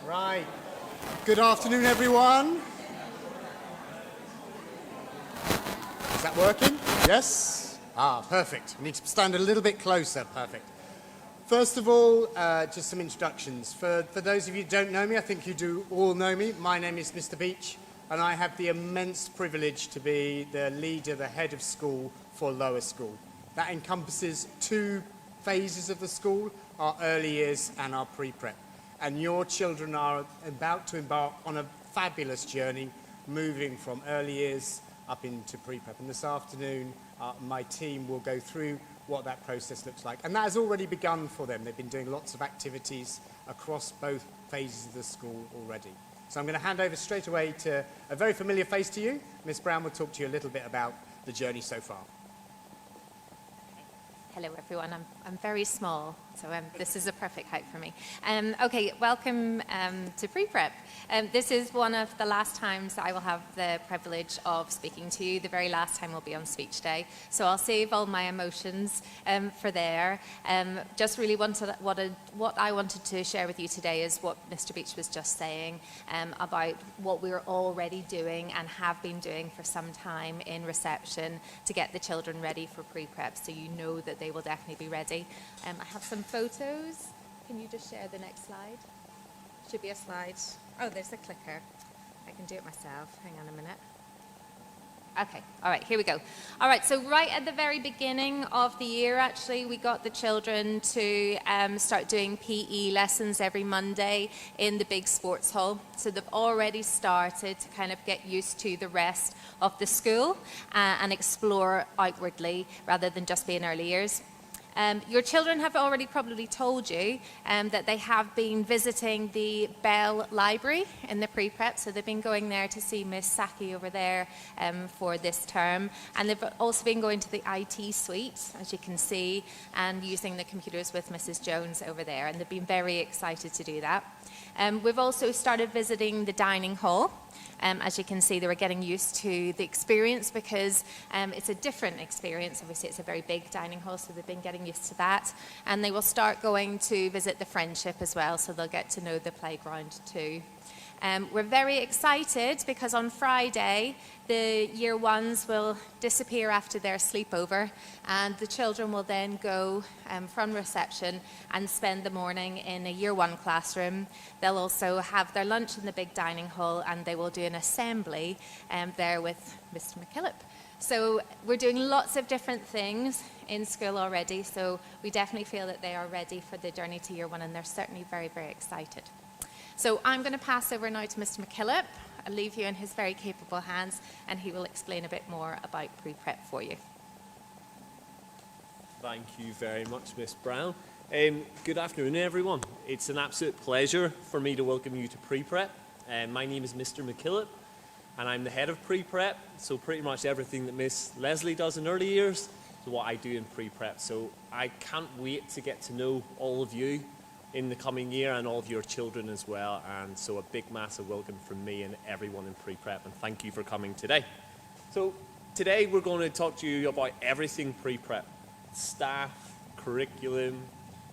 Right. Good afternoon, everyone. Is that working? Yes? Perfect. We need to stand a little bit closer. Perfect. First of all, just some introductions. For those of you who don't know me, I think you do all know me. My name is Mr. Beach, and I have the immense privilege to be the leader, the head of school for lower school. That encompasses two phases of the school, our early years and our pre-prep. And your children are about to embark on a fabulous journey, moving from early years up into pre-prep. And this afternoon, my team will go through what that process looks like. And that has already begun for them. They've been doing lots of activities across both phases of the school already. So I'm going to hand over straight away to a very familiar face to you. Miss Brown will talk to you a little bit about the journey so far. Hello everyone, I'm very small, so this is a perfect height for me. Okay, welcome to pre-prep. This is one of the last times I will have the privilege of speaking to you. The very last time will be on speech day, so I'll save all my emotions for there. Just really what I wanted to share with you today is what Mr. Beach was just saying about what we're already doing and have been doing for some time in reception to get the children ready for pre-prep, so you know that they will definitely be ready. I have some photos. Can you just share the next slide? Should be a slide. Oh, there's a clicker. I can do it myself. Hang on a minute. Okay, all right, here we go. All right, so right at the very beginning of the year, actually, we got the children to start doing PE lessons every Monday in the big sports hall. So they've already started to kind of get used to the rest of the school and explore outwardly rather than just being early years. Your children have already probably told you that they have been visiting the Bell Library in the pre-prep, so they've been going there to see Miss Saki over there for this term, and they've also been going to the IT suite, as you can see, and using the computers with Mrs. Jones over there, and they've been very excited to do that. We've also started visiting the dining hall. As you can see, they were getting used to the experience because it's a different experience. Obviously, it's a very big dining hall, so they've been getting used to that. And they will start going to visit the friendship as well, so they'll get to know the playground too. We're very excited because on Friday, the year ones will disappear after their sleepover, and the children will then go from reception and spend the morning in a year one classroom. They'll also have their lunch in the big dining hall, and they will do an assembly there with Mr. McKillop. So we're doing lots of different things in school already, so we definitely feel that they are ready for the journey to year one, and they're certainly very, very excited. So I'm going to pass over now to Mr. McKillop. I'll leave you in his very capable hands, and he will explain a bit more about pre-prep for you. Thank you very much, Miss Brown. Good afternoon, everyone. It's an absolute pleasure for me to welcome you to pre-prep. My name is Mr. McKillop, and I'm the head of pre-prep, so pretty much everything that Miss Leslie does in early years is what I do in pre-prep. So I can't wait to get to know all of you in the coming year and all of your children as well, and so a big massive welcome from me and everyone in pre-prep, and thank you for coming today. So today we're going to talk to you about everything pre-prep: staff, curriculum,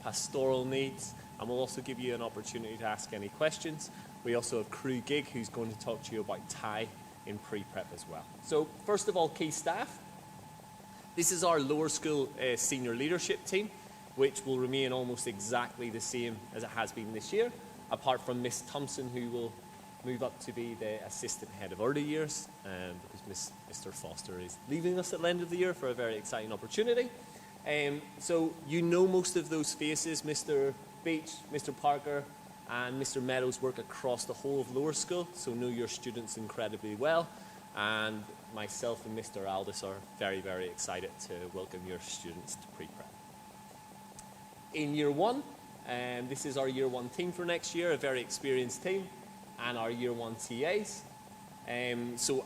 pastoral needs, and we'll also give you an opportunity to ask any questions. We also have Crew Gig, who's going to talk to you about TIE in pre-prep as well. So first of all, key staff. This is our lower school senior leadership team, which will remain almost exactly the same as it has been this year, apart from Miss Thompson, who will move up to be the assistant head of early years, because Mr. Foster is leaving us at the end of the year for a very exciting opportunity. So you know most of those faces. Mr. Beach, Mr. Parker, and Mr. Meadows work across the whole of lower school, so know your students incredibly well. And myself and Mr. Aldis are very, very excited to welcome your students to pre-prep. In year one, this is our year one team for next year, a very experienced team, and our year one TAs. So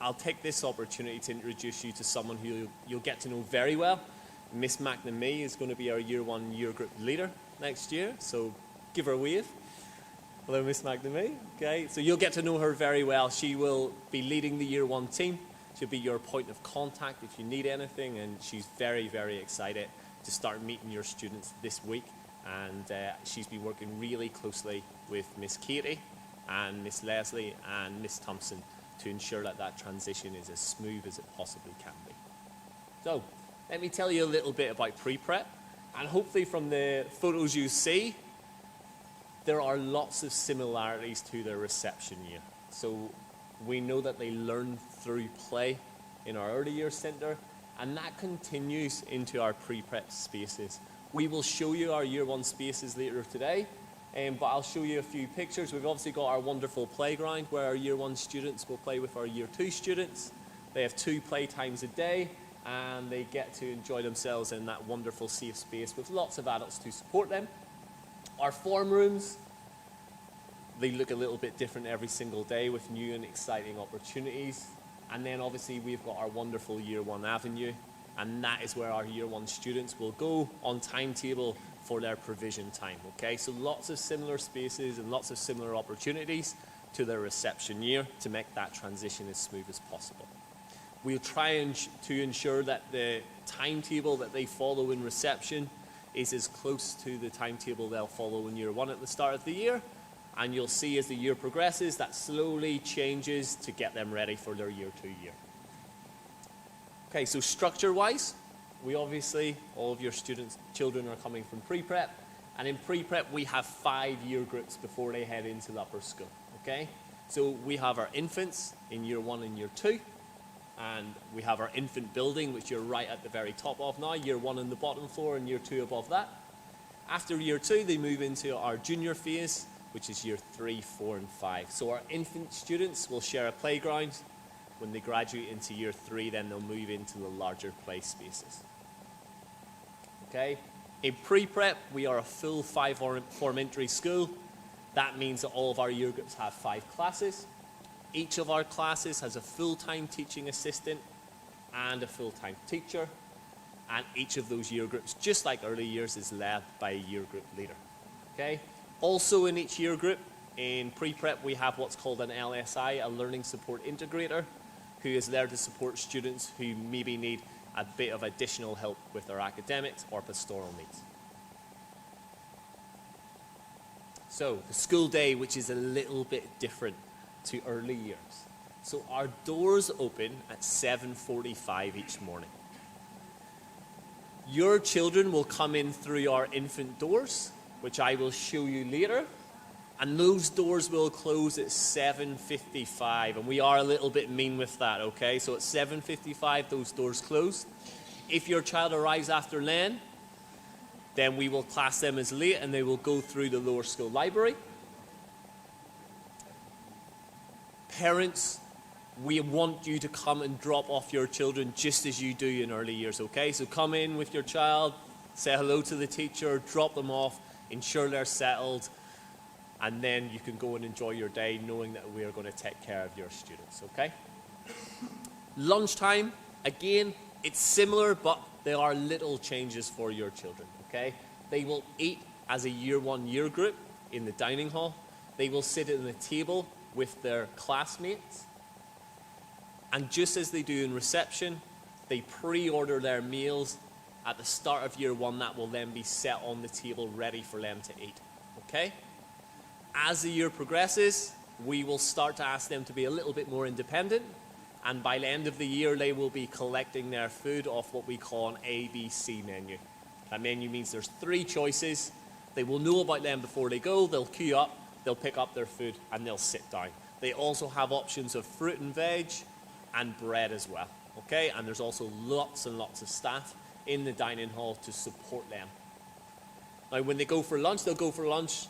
I'll take this opportunity to introduce you to someone who you'll get to know very well. Miss McNamee is going to be our year one year group leader next year, so give her a wave. Hello, Miss McNamee. Okay, so you'll get to know her very well. She will be leading the year one team. She'll be your point of contact if you need anything, and she's very, very excited to start meeting your students this week and she's been working really closely with Miss Katie and Miss Leslie and Miss Thompson to ensure that that transition is as smooth as it possibly can be. So, let me tell you a little bit about pre-prep, and hopefully from the photos you see, there are lots of similarities to their reception year. So we know that they learn through play in our early years centre, and that continues into our pre-prep spaces. We will show you our year one spaces later today, but I'll show you a few pictures. We've obviously got our wonderful playground where our year one students will play with our year two students. They have 2 play times a day, and they get to enjoy themselves in that wonderful safe space with lots of adults to support them. Our form rooms, they look a little bit different every single day with new and exciting opportunities. And then obviously we've got our wonderful year one avenue, and that is where our year one students will go on timetable for their provision time, okay? So lots of similar spaces and lots of similar opportunities to their reception year to make that transition as smooth as possible. We'll try to ensure that the timetable that they follow in reception is as close to the timetable they'll follow in year one at the start of the year. And you'll see as the year progresses, that slowly changes to get them ready for their year 2 year. Okay, so structure-wise, we obviously, all of your children are coming from pre-prep. And in pre-prep, we have 5 year groups before they head into the upper school, okay? So we have our infants in year 1 and year 2. And we have our infant building, which you're right at the very top of now, year 1 on the bottom floor and year 2 above that. After year 2, they move into our junior phase, which is year 3, 4, and 5. So our infant students will share a playground. When they graduate into year 3, then they'll move into the larger play spaces. Okay? In pre-prep, we are a full 5-form entry school. That means that all of our year groups have 5 classes. Each of our classes has a full-time teaching assistant and a full-time teacher. And each of those year groups, just like early years, is led by a year group leader. Okay? Also in each year group, in pre-prep, we have what's called an LSI, a Learning Support Integrator, who is there to support students who maybe need a bit of additional help with their academics or pastoral needs. So, the school day, which is a little bit different to early years. So our doors open at 7:45 each morning. Your children will come in through our infant doors, which I will show you later, and those doors will close at 7:55, and we are a little bit mean with that, okay? So at 7:55, those doors close. If your child arrives after then we will class them as late, and they will go through the lower school library. Parents, we want you to come and drop off your children just as you do in early years, okay? So come in with your child, say hello to the teacher, drop them off, ensure they're settled, and then you can go and enjoy your day knowing that we are going to take care of your students, okay? Lunchtime, again, it's similar, but there are little changes for your children, okay? They will eat as a year 1 year group in the dining hall. They will sit at the table with their classmates. And just as they do in reception, they pre-order their meals at the start of year 1 that will then be set on the table ready for them to eat, okay? As the year progresses, we will start to ask them to be a little bit more independent, and by the end of the year, they will be collecting their food off what we call an ABC menu. That menu means there's 3 choices. They will know about them before they go. They'll queue up, they'll pick up their food, and they'll sit down. They also have options of fruit and veg and bread as well, okay? And there's also lots and lots of staff in the dining hall to support them. Now, when they go for lunch, they'll go for lunch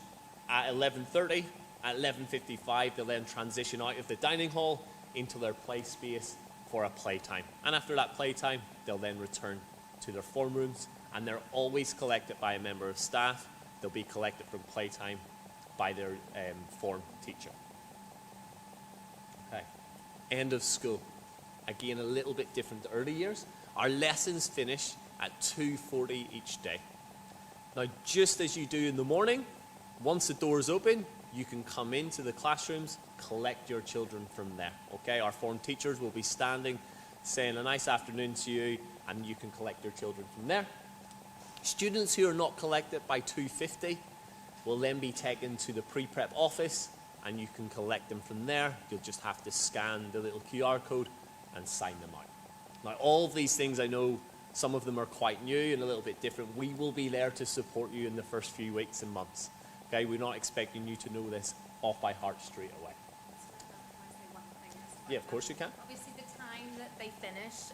at 11:30. At 11:55, they'll then transition out of the dining hall into their play space for a playtime. And after that playtime, they'll then return to their form rooms, and they're always collected by a member of staff. They'll be collected from playtime by their form teacher. Okay. End of school. Again, a little bit different to early years. Our lessons finish at 2:40 each day. Now, just as you do in the morning, once the doors open, you can come into the classrooms, collect your children from there, okay? Our form teachers will be standing, saying a nice afternoon to you, and you can collect your children from there. Students who are not collected by 250 will then be taken to the pre-prep office, and you can collect them from there. You'll just have to scan the little QR code and sign them out. Now, all of these things, I know some of them are quite new and a little bit different. We will be there to support you in the first few weeks and months. Okay, we're not expecting you to know this off by heart straight away. Yeah, of course you can. Obviously, the time that they finish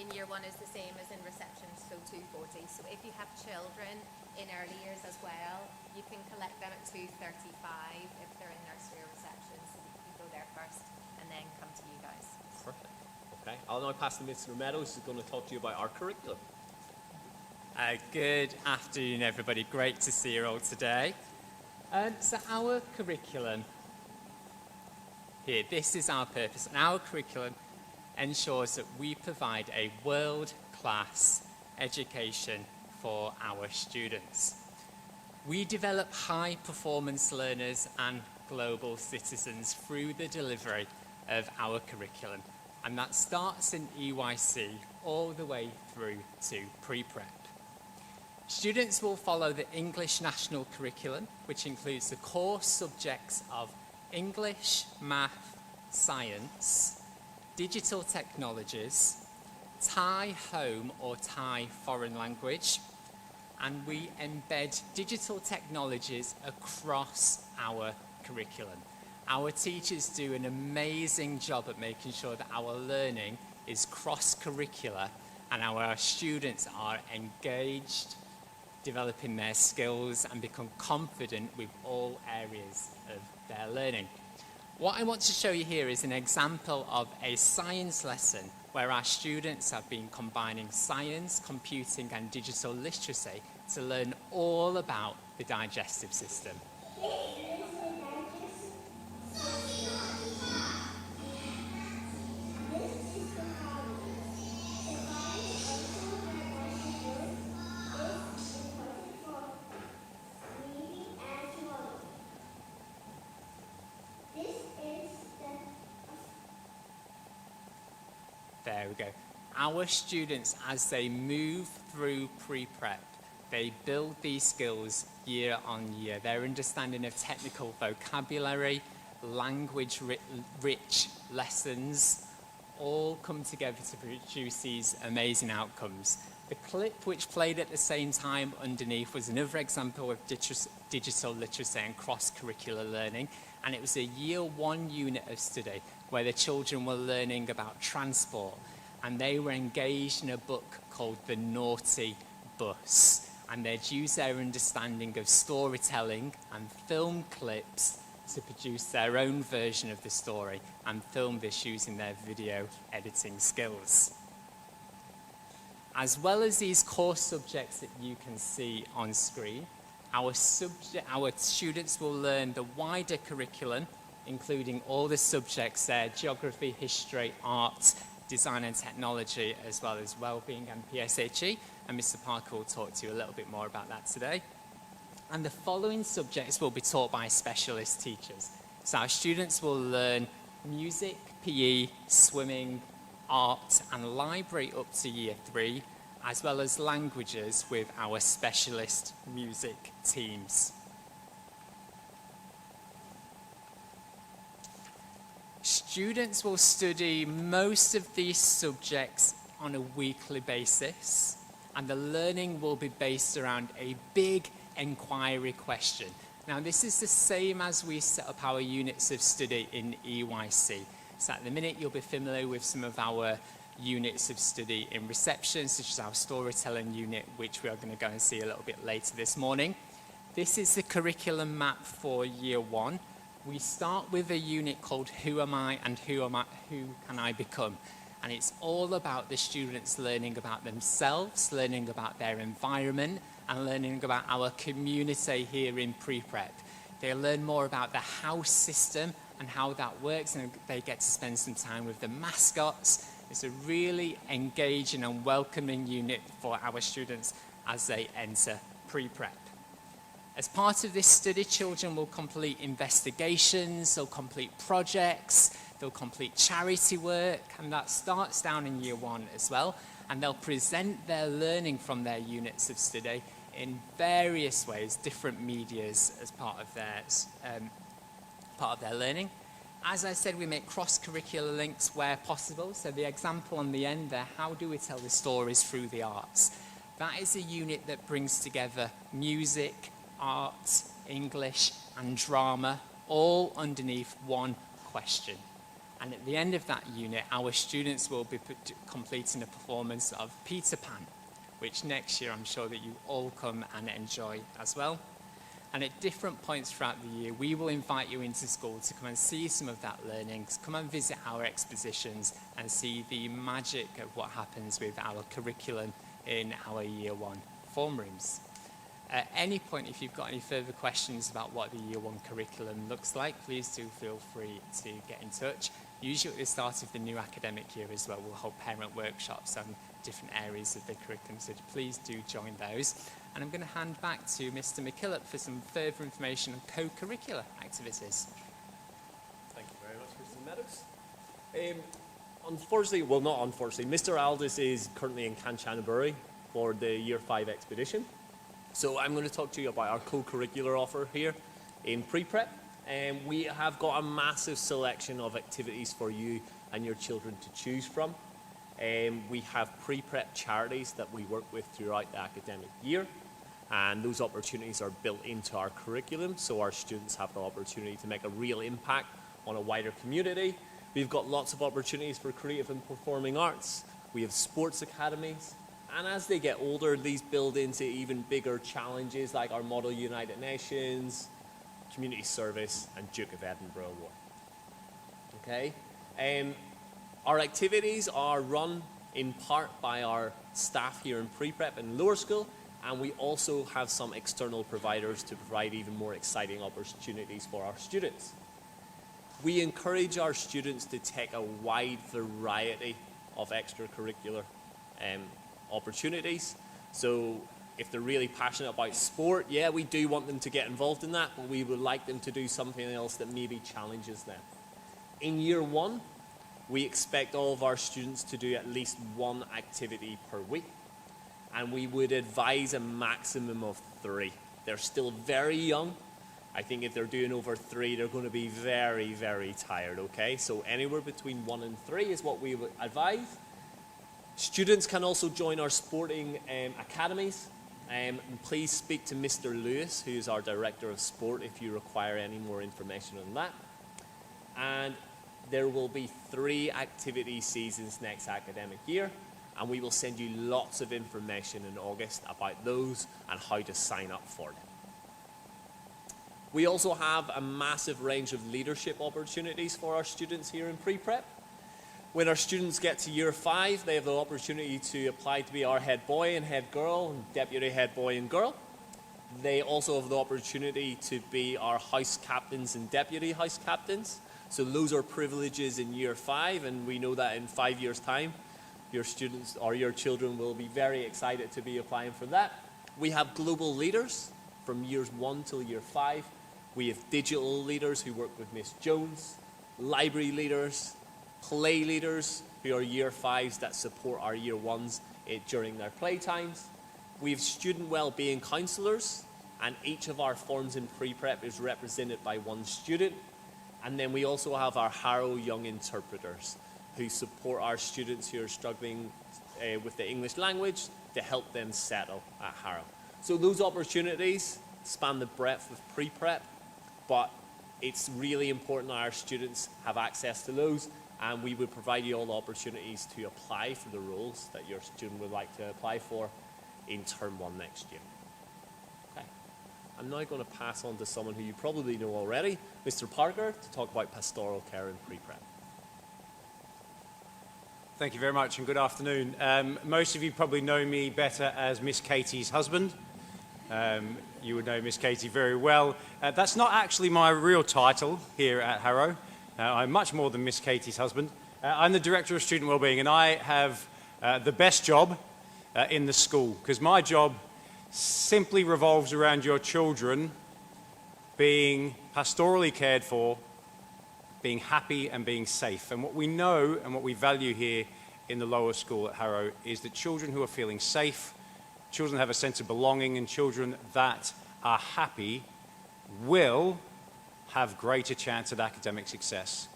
in year one is the same as in reception, so 2:40. So if you have children in early years as well, you can collect them at 2:35 if they're in nursery or reception. So you go there first and then come to you guys. Perfect. Okay, I'll now pass to Mr. Meadows, who's going to talk to you about our curriculum. Good afternoon, everybody. Great to see you all today. So our curriculum here, this is our purpose. And our curriculum ensures that we provide a world-class education for our students. We develop high-performance learners and global citizens through the delivery of our curriculum. And that starts in EYC all the way through to pre-prep. Students will follow the English National Curriculum, which includes the core subjects of English, Math, Science, Digital Technologies, Thai Home or Thai Foreign Language, and we embed digital technologies across our curriculum. Our teachers do an amazing job at making sure that our learning is cross-curricular and our students are engaged, developing their skills and become confident with all areas of their learning. What I want to show you here is an example of a science lesson where our students have been combining science, computing and digital literacy to learn all about the digestive system. There we go. Our students, as they move through pre-prep, they build these skills year on year. Their understanding of technical vocabulary, language-rich lessons, all come together to produce these amazing outcomes. The clip which played at the same time underneath was another example of digital literacy and cross-curricular learning, and it was a year one unit of study where the children were learning about transport, and they were engaged in a book called The Naughty Bus, and they'd use their understanding of storytelling and film clips to produce their own version of the story and film this using their video editing skills. As well as these core subjects that you can see on screen, our students will learn the wider curriculum, including all the subjects there: geography, history, art, design and technology, as well as wellbeing and PSHE. And Mr. Parker will talk to you a little bit more about that today. And the following subjects will be taught by specialist teachers. So our students will learn music, PE, swimming, art and library up to year 3, as well as languages with our specialist music teams. Students will study most of these subjects on a weekly basis, and the learning will be based around a big inquiry question. Now, this is the same as we set up our units of study in EYC. So at the minute, you'll be familiar with some of our units of study in reception, such as our storytelling unit, which we are going to go and see a little bit later this morning. This is the curriculum map for year 1. We start with a unit called Who Am I and Who Can I Become? And it's all about the students learning about themselves, learning about their environment, and learning about our community here in pre-prep. They'll learn more about the house system and how that works, and they get to spend some time with the mascots. It's a really engaging and welcoming unit for our students as they enter pre-prep. As part of this study, children will complete investigations, they'll complete projects, they'll complete charity work, and that starts down in year 1 as well. and they'll present their learning from their units of study in various ways, different medias as part of their learning. As I said, we make cross-curricular links where possible. So the example on the end there, how do we tell the stories through the arts? That is a unit that brings together music, art, English, and drama, all underneath one question. And at the end of that unit, our students will be completing a performance of Peter Pan, which next year I'm sure that you all come and enjoy as well. And at different points throughout the year, we will invite you into school to come and see some of that learning, come and visit our expositions and see the magic of what happens with our curriculum in our Year 1 form rooms. At any point, if you've got any further questions about what the Year 1 curriculum looks like, please do feel free to get in touch. Usually at the start of the new academic year as well, we'll hold parent workshops on different areas of the curriculum, so please do join those. And I'm going to hand back to Mr. McKillop for some further information on co-curricular activities. Thank you very much, Mr. Meadows. Unfortunately, well, not unfortunately, Mr. Aldis is currently in Kanchanaburi for the Year 5 expedition. So I'm going to talk to you about our co-curricular offer here in pre-prep. We have got a massive selection of activities for you and your children to choose from. We have pre-prep charities that we work with throughout the academic year, and those opportunities are built into our curriculum, so our students have the opportunity to make a real impact on a wider community. We've got lots of opportunities for creative and performing arts. We have sports academies, and as they get older, these build into even bigger challenges like our Model United Nations, Community Service, and Duke of Edinburgh Award. Okay? Our activities are run in part by our staff here in pre-prep and lower school, and we also have some external providers to provide even more exciting opportunities for our students. We encourage our students to take a wide variety of extracurricular opportunities. So if they're really passionate about sport, yeah, we do want them to get involved in that, but we would like them to do something else that maybe challenges them. In Year 1, we expect all of our students to do at least one activity per week, and we would advise a maximum of 3. They're still very young. I think if they're doing over 3, they're going to be very, very tired, okay? So anywhere between 1 and 3 is what we would advise. Students can also join our sporting academies. Please speak to Mr. Lewis, who's our Director of Sport, if you require any more information on that. And there will be 3 activity seasons next academic year, and we will send you lots of information in August about those and how to sign up for them. We also have a massive range of leadership opportunities for our students here in pre-prep. When our students get to Year 5, they have the opportunity to apply to be our head boy and head girl and deputy head boy and girl. They also have the opportunity to be our house captains and deputy house captains. So those are privileges in Year 5, and we know that in 5 years' time, your students or your children will be very excited to be applying for that. We have global leaders from Years 1 till Year 5. We have digital leaders who work with Miss Jones, library leaders, play leaders who are Year 5s that support our Year 1s during their playtimes. We have student well-being counsellors, and each of our forms in pre-prep is represented by one student. And then we also have our Harrow Young Interpreters who support our students who are struggling with the English language to help them settle at Harrow. So those opportunities span the breadth of pre-prep, but it's really important that our students have access to those, and we would provide you all the opportunities to apply for the roles that your student would like to apply for in Term 1 next year. Okay. I'm now going to pass on to someone who you probably know already, Mr. Parker, to talk about pastoral care in pre-prep. Thank you very much and good afternoon. Most of you probably know me better as Miss Katie's husband. You would know Miss Katie very well. That's not actually my real title here at Harrow. I'm much more than Miss Katie's husband. I'm the Director of Student Wellbeing, and I have the best job in the school, because my job simply revolves around your children being pastorally cared for, being happy and being safe. And what we know and what we value here in the lower school at Harrow is that children who are feeling safe, children that have a sense of belonging, and children that are happy will have greater chance at academic success.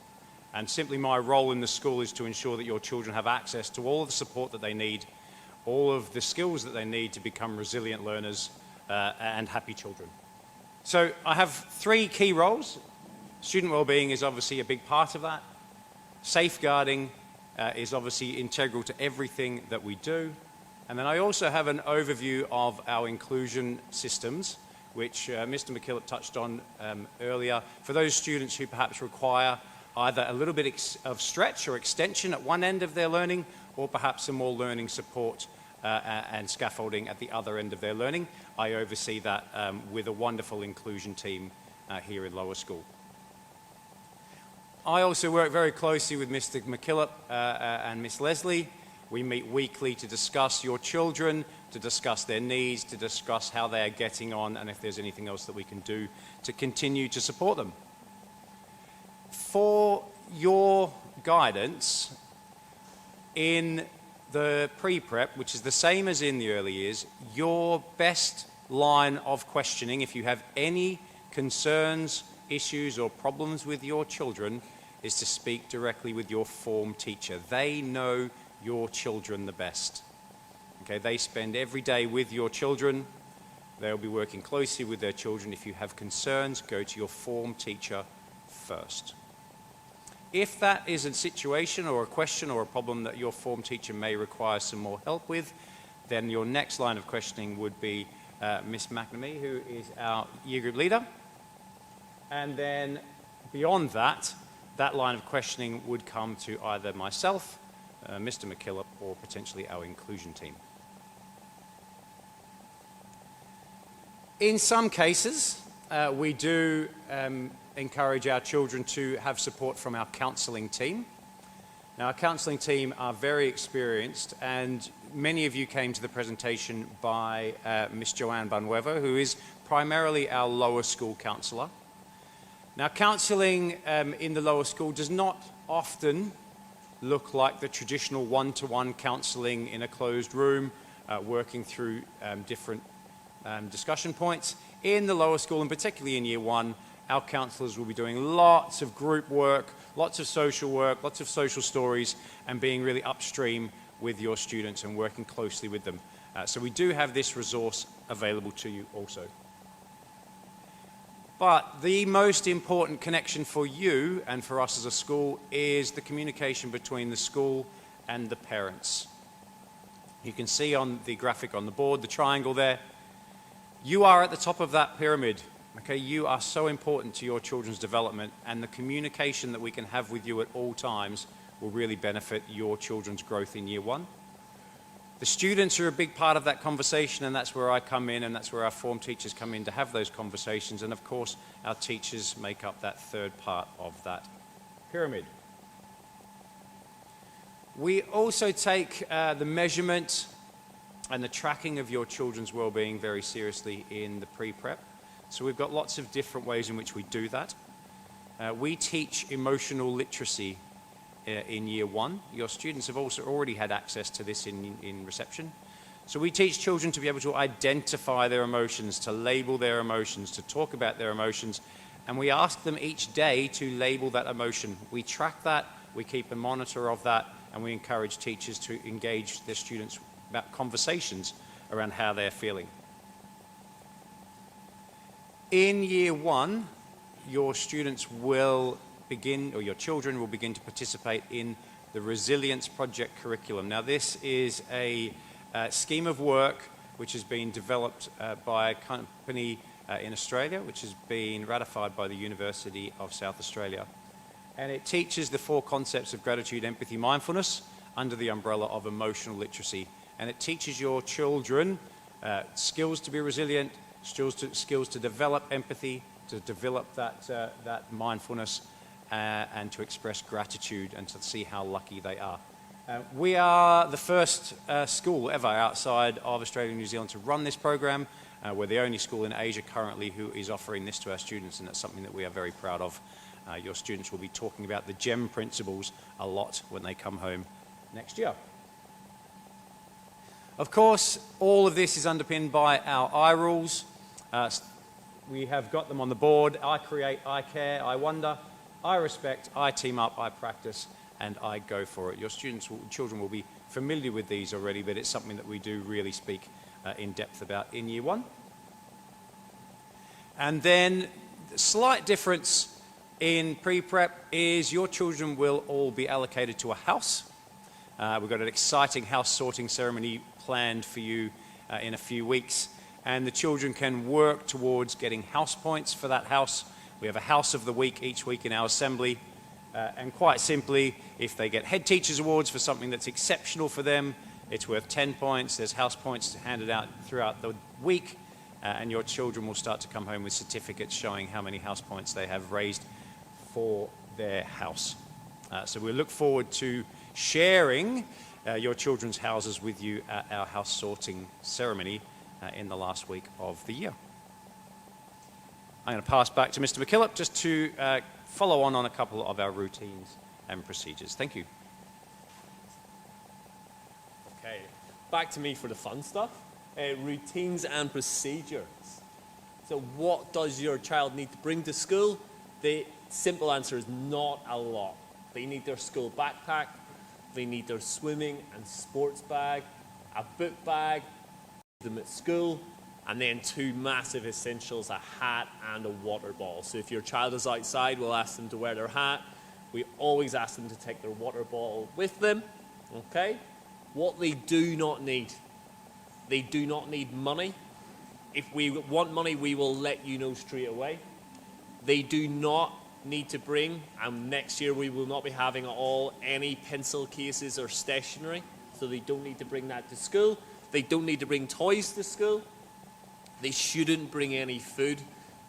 And simply my role in the school is to ensure that your children have access to all of the support that they need, all of the skills that they need to become resilient learners and happy children. So I have 3 key roles. Student well-being is obviously a big part of that. Safeguarding is obviously integral to everything that we do. And then I also have an overview of our inclusion systems, which Mr. McKillop touched on earlier, for those students who perhaps require either a little bit of stretch or extension at one end of their learning, or perhaps some more learning support and scaffolding at the other end of their learning. I oversee that with a wonderful inclusion team here in lower school. I also work very closely with Mr. McKillop and Miss Leslie. We meet weekly to discuss your children, to discuss their needs, to discuss how they are getting on, and if there's anything else that we can do to continue to support them. For your guidance in the pre-prep, which is the same as in the early years, your best line of questioning, if you have any concerns, issues, or problems with your children, is to speak directly with your form teacher. They know your children the best. Okay, they spend every day with your children. They'll be working closely with their children. If you have concerns, go to your form teacher first. If that is a situation or a question or a problem that your form teacher may require some more help with, then your next line of questioning would be Miss McNamee, who is our year group leader. And then beyond that, that line of questioning would come to either myself, Mr. McKillop, or potentially our inclusion team. In some cases, we do encourage our children to have support from our counselling team. Now, our counselling team are very experienced, and many of you came to the presentation by Miss Joanne Banuevo, who is primarily our lower school counsellor. Now, counselling in the lower school does not often look like the traditional one-to-one counselling in a closed room, working through different discussion points. In the lower school, and particularly in year 1, our counsellors will be doing lots of group work, lots of social stories, and being really upstream with your students and working closely with them. So we do have this resource available to you also. But the most important connection for you and for us as a school is the communication between the school and the parents. You can see on the graphic on the board, the triangle there. You are at the top of that pyramid. Okay, you are so important to your children's development, and the communication that we can have with you at all times will really benefit your children's growth in year 1. The students are a big part of that conversation, and that's where I come in, and that's where our form teachers come in to have those conversations. And of course, our teachers make up that third part of that pyramid. We also take the measurement and the tracking of your children's well-being very seriously in the pre-prep. So we've got lots of different ways in which we do that. We teach emotional literacy in year 1. Your students have also already had access to this in reception. So we teach children to be able to identify their emotions, to label their emotions, to talk about their emotions, and we ask them each day to label that emotion. We track that, we keep a monitor of that, and we encourage teachers to engage their students about conversations around how they're feeling. In year 1, your students will begin, or your children will begin to participate in the Resilience Project curriculum. Now, this is a scheme of work which has been developed by a company in Australia, which has been ratified by the University of South Australia. And it teaches the 4 concepts of gratitude, empathy, mindfulness under the umbrella of emotional literacy. And it teaches your children skills to be resilient, skills to develop empathy, to develop that mindfulness, and to express gratitude and to see how lucky they are. We are the first school ever outside of Australia and New Zealand to run this program. We're the only school in Asia currently who is offering this to our students, and that's something that we are very proud of. Your students will be talking about the GEM principles a lot when they come home next year. Of course, all of this is underpinned by our I rules. We have got them on the board. I create, I care, I wonder, I respect, I team up, I practice, and I go for it. Your children will be familiar with these already, but it's something that we do really speak in depth about in year one. And then the slight difference in pre-prep is your children will all be allocated to a house. We've got an exciting house sorting ceremony planned for you in a few weeks, and the children can work towards getting house points for that house. We have a house of the week each week in our assembly, and quite simply, if they get head teachers awards for something that's exceptional for them, it's worth 10 points. There's house points handed out throughout the week, and your children will start to come home with certificates showing how many house points they have raised for their house. So we look forward to sharing your children's houses with you at our house sorting ceremony in the last week of the year. I'm going to pass back to Mr. McKillop just to follow on a couple of our routines and procedures. Thank you. Okay, back to me for the fun stuff. Routines and procedures. So what does your child need to bring to school? The simple answer is not a lot. They need their school backpack, they need their swimming and sports bag, a book bag, them at school, and then two massive essentials, a hat and a water bottle. So if your child is outside, we'll ask them to wear their hat. We always ask them to take their water bottle with them, okay? What they do not need. They do not need money. If we want money, we will let you know straight away. They do not need to bring, and next year we will not be having at all any pencil cases or stationery, so they don't need to bring that to school. They don't need to bring toys to school. They shouldn't bring any food.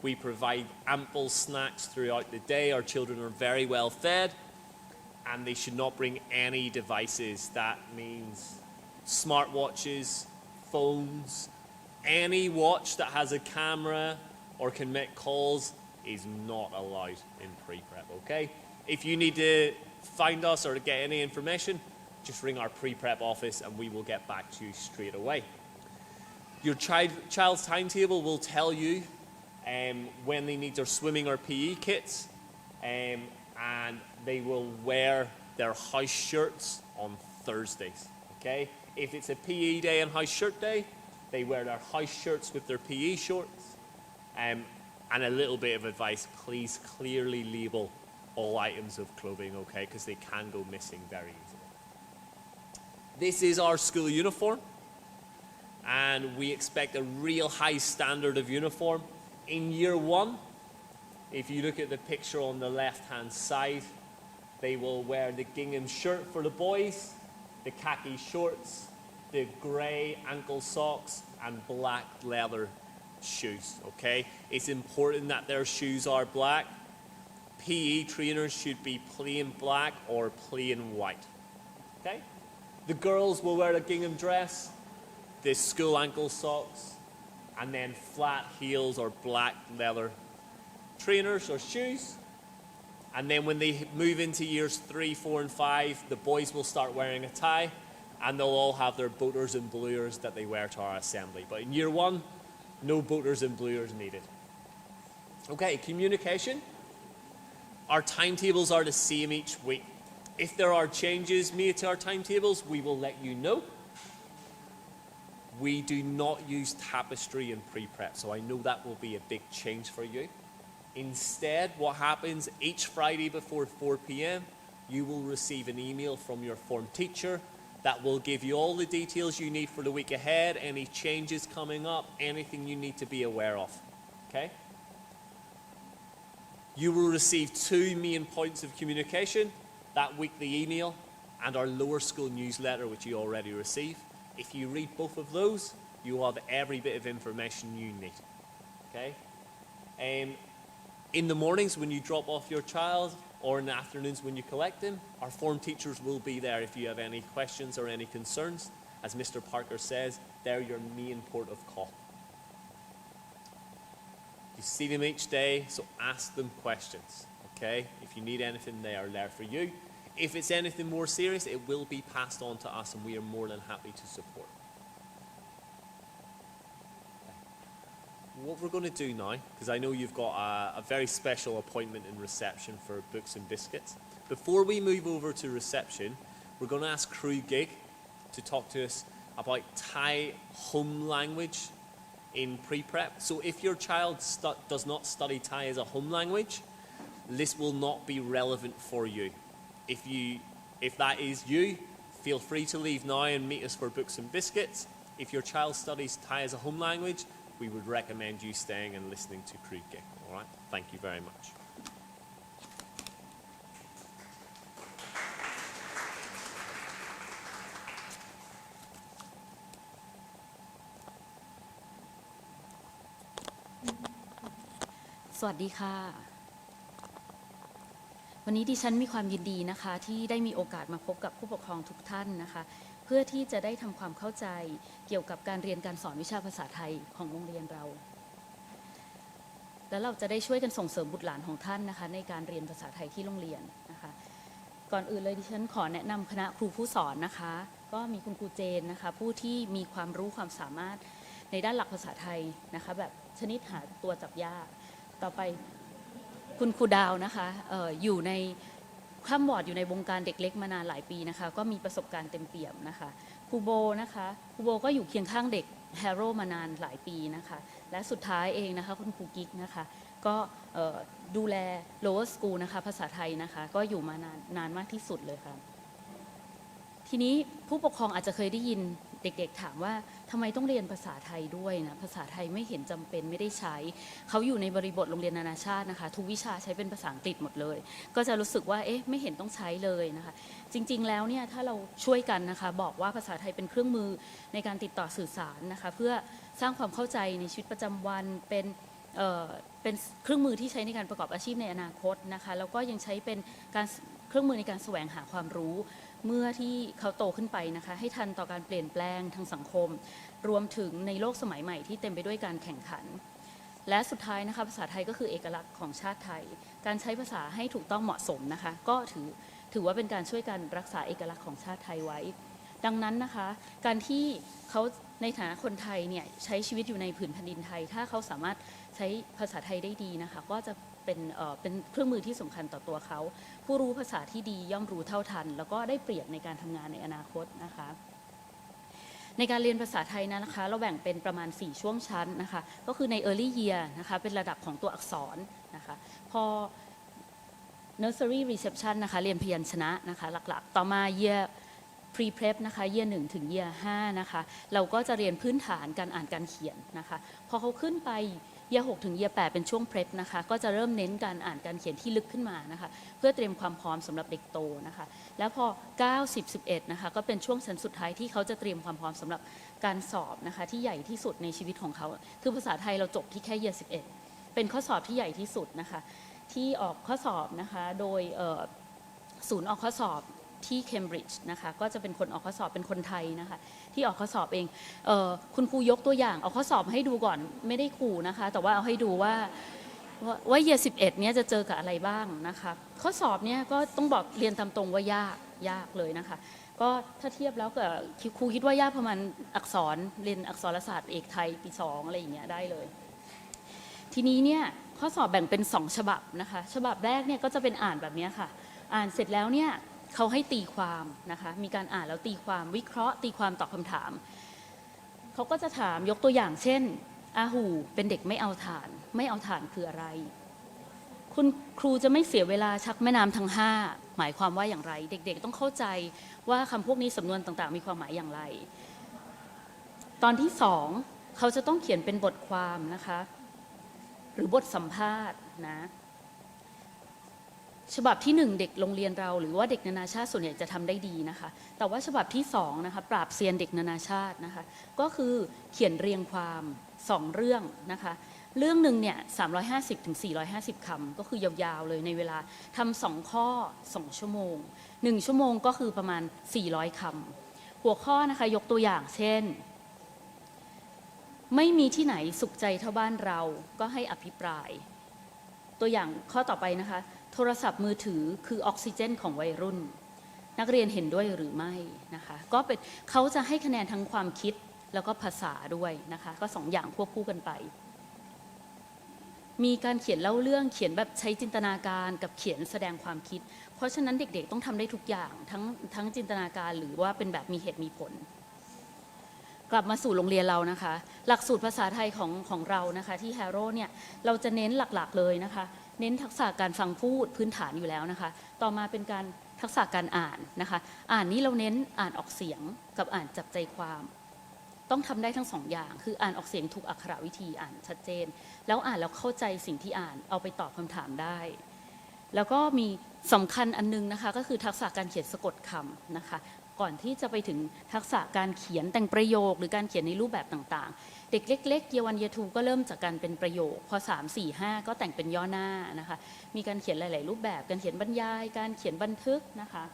We provide ample snacks throughout the day. Our children are very well fed, and they should not bring any devices. That means smartwatches, phones, any watch that has a camera or can make calls is not allowed in pre-prep, okay? If you need to find us or to get any information, just ring our pre-prep office and we will get back to you straight away. Your child's timetable will tell you when they need their swimming or PE kits, and they will wear their house shirts on Thursdays, okay? If it's a PE day and house shirt day, they wear their house shirts with their PE shorts. And a little bit of advice, please clearly label all items of clothing, okay, because they can go missing very easily. This is our school uniform, and we expect a real high standard of uniform. In year one, if you look at the picture on the left-hand side, they will wear the gingham shirt for the boys, the khaki shorts, the grey ankle socks, and black leather shoes, okay? It's important that their shoes are black. PE trainers should be plain black or plain white, okay? The girls will wear a gingham dress, the school ankle socks, and then flat heels or black leather trainers or shoes. And then when they move into years 3, 4, and 5, the boys will start wearing a tie, and they'll all have their boaters and bluers that they wear to our assembly. But in year 1, no boaters and bluers needed. Okay, communication. Our timetables are the same each week. If there are changes made to our timetables, we will let you know. We do not use tapestry in pre-prep, so I know that will be a big change for you. Instead, what happens each Friday before 4 p.m., you will receive an email from your form teacher that will give you all the details you need for the week ahead, any changes coming up, anything you need to be aware of, okay? You will receive 2 main points of communication, that weekly email and our lower school newsletter, which you already receive. If you read both of those, you will have every bit of information you need, okay? In the mornings when you drop off your child, or in the afternoons when you collect them, our form teachers will be there if you have any questions or any concerns. As Mr. Parker says, they're your main port of call. You see them each day, so ask them questions, okay? If you need anything, they are there for you. If it's anything more serious, it will be passed on to us, and we are more than happy to support. What we're going to do now, because I know you've got a very special appointment in reception for books and biscuits. Before we move over to reception, we're going to ask Crew Gig to talk to us about Thai home language in pre-prep. So if your child does not study Thai as a home language, this will not be relevant for you. If that is you, feel free to leave now and meet us for books and biscuits. If your child studies Thai as a home language, we would recommend you staying and listening to Crew Gig. All right? Thank you very much. สวัสดีค่ะวันนี้ดิฉันมีความยินดีนะคะที่ได้มีโอกาสมาพบกับผู้ปกครองทุกท่านนะคะเพื่อที่จะได้ทำความเข้าใจเกี่ยวกับการเรียนการสอนวิชาภาษาไทยของโรงเรียนเราแล้วเราจะได้ช่วยกันส่งเสริมบุตรหลานของท่านนะคะในการเรียนภาษาไทยที่โรงเรียนนะคะก่อนอื่นเลยดิฉันขอแนะนำคณะครูผู้สอนนะคะก็มีคุณครูเจนนะคะผู้ที่มีความรู้ความสามารถในด้านหลักภาษาไทยนะคะแบบชนิดหาตัวจับยากต่อไปคุณครูดาวนะคะอยู่ในข้ามวอร์ดอยู่ในวงการเด็กเล็กมานานหลายปีนะคะก็มีประสบการณ์เต็มเปี่ยมนะคะครูโบนะคะครูโบก็อยู่เคียงข้างเด็กแฮโร่มานานหลายปีนะคะและสุดท้ายเองนะคะคุณครูกิ๊กนะคะก็ดูแล lower school นะคะภาษาไทยนะคะก็อยู่มานานมากที่สุดเลยค่ะทีนี้ผู้ปกครองอาจจะเคยได้ยินเด็กๆถามว่าทำไมต้องเรียนภาษาไทยด้วยนะภาษาไทยไม่เห็นจำเป็นไม่ได้ใช้เขาอยู่ในบริบทโรงเรียนนานาชาตินะคะทุกวิชาใช้เป็นภาษาอังกฤษหมดเลยก็จะรู้สึกว่าเอ๊ะไม่เห็นต้องใช้เลยนะคะจริงๆแล้วเนี่ยถ้าเราช่วยกันนะคะบอกว่าภาษาไทยเป็นเครื่องมือในการติดต่อสื่อสารนะคะเพื่อสร้างความเข้าใจในชีวิตประจำวันเป็นเครื่องมือที่ใช้ในการประกอบอาชีพในอนาคตนะคะแล้วก็ยังใช้เป็นเครื่องมือในการแสวงหาความรู้เมื่อที่เขาโตขึ้นไปนะคะให้ทันต่อการเปลี่ยนแปลงทางสังคมรวมถึงในโลกสมัยใหม่ที่เต็มไปด้วยการแข่งขันและสุดท้ายนะคะภาษาไทยก็คือเอกลักษณ์ของชาติไทยการใช้ภาษาให้ถูกต้องเหมาะสมนะคะก็ถือว่าเป็นการช่วยกันรักษาเอกลักษณ์ของชาติไทยไว้ดังนั้นนะคะการที่เขาในฐานะคนไทยเนี่ยใช้ชีวิตอยู่ในผืนแผ่นดินไทยถ้าเขาสามารถใช้ภาษาไทยได้ดีนะคะก็จะเป็นเครื่องมือที่สำคัญต่อตัวเขาผู้รู้ภาษาที่ดีย่อมรู้เท่าทันแล้วก็ได้เปรียบในการทำงานในอนาคตนะคะในการเรียนภาษาไทยนะคะเราแบ่งเป็นประมาณ4ช่วงชั้นนะคะก็คือใน early year นะคะเป็นระดับของตัวอักษรนะคะพอ nursery reception นะคะเรียนพยัญชนะนะคะหลักๆต่อมา year pre-prep นะคะ year 1ถึง year 5นะคะเราก็จะเรียนพื้นฐานการอ่านการเขียนนะคะพอเขาขึ้นไปyear 6ถึง year 8เป็นช่วง prep นะคะก็จะเริ่มเน้นการอ่านการเขียนที่ลึกขึ้นมานะคะเพื่อเตรียมความพร้อมสำหรับเด็กโตนะคะแล้วพอ9 10 11นะคะก็เป็นช่วงชั้นสุดท้ายที่เขาจะเตรียมความพร้อมสำหรับการสอบนะคะที่ใหญ่ที่สุดในชีวิตของเขาคือภาษาไทยเราจบที่แค่ year 11เป็นข้อสอบที่ใหญ่ที่สุดนะคะที่ออกข้อสอบนะคะโดยศูนย์ออกข้อสอบที่เคมบริดจ์นะคะก็จะเป็นคนออกข้อสอบเป็นคนไทยนะคะที่ออกข้อสอบเองคุณครูยกตัวอย่างเอาข้อสอบให้ดูก่อนไม่ได้ขู่นะคะแต่ว่าเอาให้ดูว่าเยียร์11เนี้ยจะเจอกับอะไรบ้างนะคะข้อสอบเนี้ยก็ต้องบอกเรียนตามตรงว่ายากเลยนะคะก็ถ้าเทียบแล้วกับครูคิดว่ายากประมาณอักษรเรียนอักษรศาสตร์เอกไทยปี2อะไรอย่างเงี้ยได้เลยทีนี้เนี่ยข้อสอบแบ่งเป็น2ฉบับนะคะฉบับแรกเนี่ยก็จะเป็นอ่านแบบนี้ค่ะอ่านเสร็จแล้วเนี่ยเขาให้ตีความนะคะมีการอ่านแล้วตีความวิเคราะห์ตีความตอบคำถามเขาก็จะถามยกตัวอย่างเช่นอาหูเป็นเด็กไม่เอาถ่านคืออะไรคุณครูจะไม่เสียเวลาชักแม่น้ำทั้ง5หมายความว่าอย่างไรเด็กๆต้องเข้าใจว่าคำพวกนี้สำนวนต่างๆมีความหมายอย่างไรตอนที่2เขาจะต้องเขียนเป็นบทความนะคะหรือบทสัมภาษณ์นะฉบับที่1เด็กโรงเรียนเราหรือว่าเด็กนานาชาติส่วนใหญ่จะทำได้ดีนะคะแต่ว่าฉบับที่2นะคะปราบเซียนเด็กนานาชาตินะคะก็คือเขียนเรียงความ2เรื่องนะคะเรื่องหนึ่งเนี่ย350ถึง450คำก็คือยาวๆเลยในเวลาทำ2ข้อ2ชั่วโมง1ชั่วโมงก็คือประมาณ400คำหัวข้อนะคะยกตัวอย่างเช่นไม่มีที่ไหนสุขใจเท่าบ้านเราก็ให้อภิปรายตัวอย่างข้อต่อไปนะคะโทรศัพท์มือถือคือออกซิเจนของวัยรุ่น นักเรียนเห็นด้วยหรือไม่นะคะก็เป็นเขาจะให้คะแนนทั้งความคิดแล้วก็ภาษาด้วยนะคะก็2 อย่างควบคู่กันไปมีการเขียนเล่าเรื่องเขียนแบบใช้จินตนาการกับเขียนแสดงความคิดเพราะฉะนั้นเด็กๆต้องทำได้ทุกอย่างทั้งจินตนาการหรือว่าเป็นแบบมีเหตุมีผลกลับมาสู่โรงเรียนเรานะคะหลักสูตรภาษาไทยของเรานะคะที่ Harrow เนี่ยเราจะเน้นหลักๆเลยนะคะเน้นทักษะการฟังพูดพื้นฐานอยู่แล้วนะคะต่อมาเป็นการทักษะการอ่านนะคะอ่านนี้เราเน้นอ่านออกเสียงกับอ่านจับใจความต้องทำได้ทั้ง2 อย่างคืออ่านออกเสียงถูกอักขระวิธีอ่านชัดเจนแล้วอ่านแล้วเข้าใจสิ่งที่อ่านเอาไปตอบคำถามได้แล้วก็มีสำคัญอันนึงนะคะก็คือทักษะการเขียนสะกดคำนะคะก่อนที่จะไปถึงทักษะการเขียนแต่งประโยคหรือการเขียนในรูปแบบต่างๆเด็กเล็กๆYear 1 Year 2ก็เริ่มจากการเป็นประโยคพอ3 4 5ก็แต่งเป็นย่อหน้านะคะมีการเขียนหลายๆรูปแบบการเขียนบรรยายการเขียนบันทึกนะคะ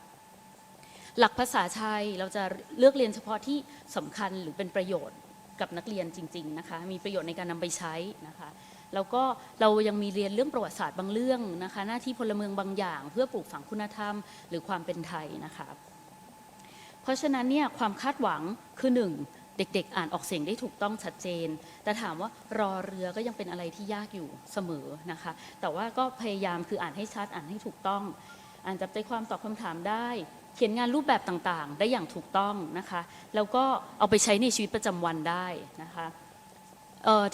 หลักภาษาไทยเราจะเลือกเรียนเฉพาะที่สำคัญหรือเป็นประโยชน์กับนักเรียนจริงๆนะคะมีประโยชน์ในการนำไปใช้นะคะแล้วก็เรายังมีเรียนเรื่องประวัติศาสตร์บางเรื่องนะคะหน้าที่พลเมืองบางอย่างเพื่อปลูกฝังคุณธรรมหรือความเป็นไทยนะคะเพราะฉะนั้นเนี่ยความคาดหวังคือ1เด็กๆอ่านออกเสียงได้ถูกต้องชัดเจนแต่ถามว่ารอเรือก็ยังเป็นอะไรที่ยากอยู่เสมอนะคะแต่ว่าก็พยายามคืออ่านให้ชัดอ่านให้ถูกต้องอ่านจับใจความตอบคำถามได้เขียนงานรูปแบบต่างๆได้อย่างถูกต้องนะคะแล้วก็เอาไปใช้ในชีวิตประจำวันได้นะคะ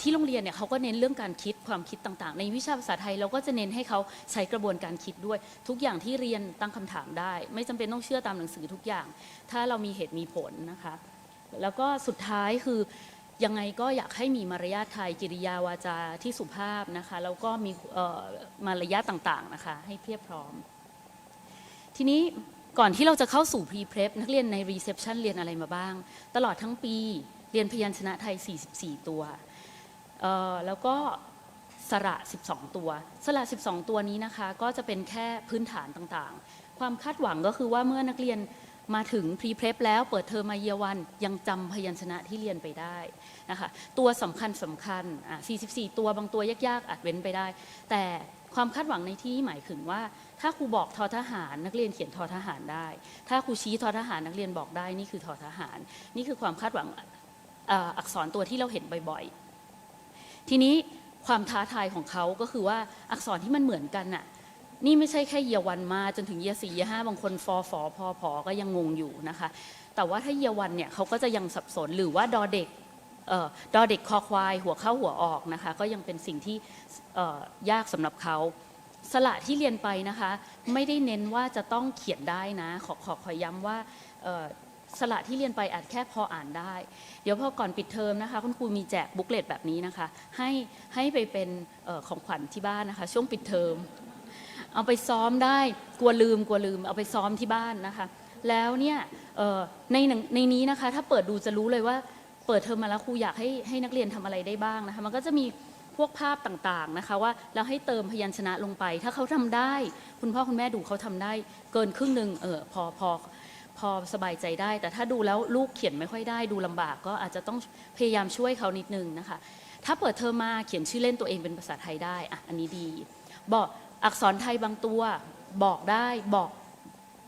ที่โรงเรียนเนี่ยเขาก็เน้นเรื่องการคิดความคิดต่างๆในวิชาภาษาไทยเราก็จะเน้นให้เขาใช้กระบวนการคิดด้วยทุกอย่างที่เรียนตั้งคำถามได้ไม่จำเป็นต้องเชื่อตามหนังสือทุกอย่างถ้าเรามีเหตุมีผลนะคะแล้วก็สุดท้ายคือยังไงก็อยากให้มีมารยาทไทยกิริยาวาจาที่สุภาพนะคะแล้วก็มีมารยาทต่างๆนะคะให้เพียบพร้อมทีนี้ก่อนที่เราจะเข้าสู่ Pre-Prep นักเรียนใน Reception เรียนอะไรมาบ้างตลอดทั้งปีเรียนพยัญชนะไทย44ตัวแล้วก็สระ12ตัวสระ12ตัวนี้นะคะก็จะเป็นแค่พื้นฐานต่างๆความคาดหวังก็คือว่าเมื่อนักเรียนมาถึง Pre-Prep แล้วเปิดเทอมมา Year 1ยังจำพยัญชนะที่เรียนไปได้นะคะตัวสำคัญ44ตัวบางตัวยากๆอาจเว้นไปได้แต่ความคาดหวังในที่หมายถึงว่าถ้าครูบอกทอทหารนักเรียนเขียนทอทหารได้ถ้าครูชี้ทอทหารนักเรียนบอกได้นี่คือทอทหารนี่คือความคาดหวังอักษรตัวที่เราเห็นบ่อยๆทีนี้ความท้าทายของเขาก็คือว่าอักษรที่มันเหมือนกันน่ะนี่ไม่ใช่แค่Year 1มาจนถึงYear 4 Year 5บางคนฟอฝอพอผอก็ยังงงอยู่นะคะแต่ว่าถ้าYear 1เนี่ยเขาก็จะยังสับสนหรือว่าดอเด็กคอควายหัวเข้าหัวออกนะคะก็ยังเป็นสิ่งที่ยากสำหรับเขาสระที่เรียนไปนะคะไม่ได้เน้นว่าจะต้องเขียนได้นะขอย้ำว่าสระที่เรียนไปอาจแค่พออ่านได้เดี๋ยวพอก่อนปิดเทอมนะคะคุณครูมีแจกบุ๊กเลตแบบนี้นะคะให้ไปเป็นของขวัญที่บ้านนะคะช่วงปิดเทอมเอาไปซ้อมได้กลัวลืมเอาไปซ้อมที่บ้านนะคะแล้วเนี่ยในนี้นะคะถ้าเปิดดูจะรู้เลยว่าเปิดเทอมมาแล้วครูอยากให้นักเรียนทำอะไรได้บ้างนะคะมันก็จะมีพวกภาพต่างๆนะคะว่าเราให้เติมพยัญชนะลงไปถ้าเขาทำได้คุณพ่อคุณแม่ดูเขาทำได้เกินครึ่งหนึ่งพอสบายใจได้แต่ถ้าดูแล้วลูกเขียนไม่ค่อยได้ดูลำบากก็อาจจะต้องพยายามช่วยเขานิดนึงนะคะถ้าเปิดเทอมมาเขียนชื่อเล่นตัวเองเป็นภาษาไทยได้อันนี้ดีบอกอักษรไทยบางตัวบอกได้บอก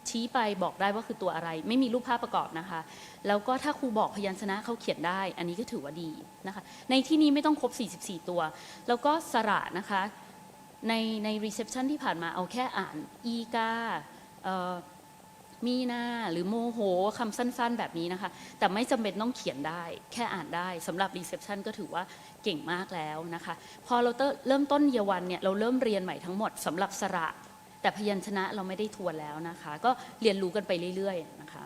ชี้ไปบอกได้ว่าคือตัวอะไรไม่มีรูปภาพประกอบนะคะแล้วก็ถ้าครูบอกพยัญชนะเขาเขียนได้อันนี้ก็ถือว่าดีนะคะในที่นี้ไม่ต้องครบ44ตัวแล้วก็สระนะคะใน reception ที่ผ่านมาเอาแค่อ่านอีกามีนาหรือโมโหคำสั้นๆแบบนี้นะคะแต่ไม่จำเป็นต้องเขียนได้แค่อ่านได้สำหรับ reception ก็ถือว่าเก่งมากแล้วนะคะพอเราเริ่มต้นYear 1เนี่ยเราเริ่มเรียนใหม่ทั้งหมดสำหรับสระแต่พยัญชนะเราไม่ได้ทวนแล้วนะคะก็เรียนรู้กันไปเรื่อยๆนะคะ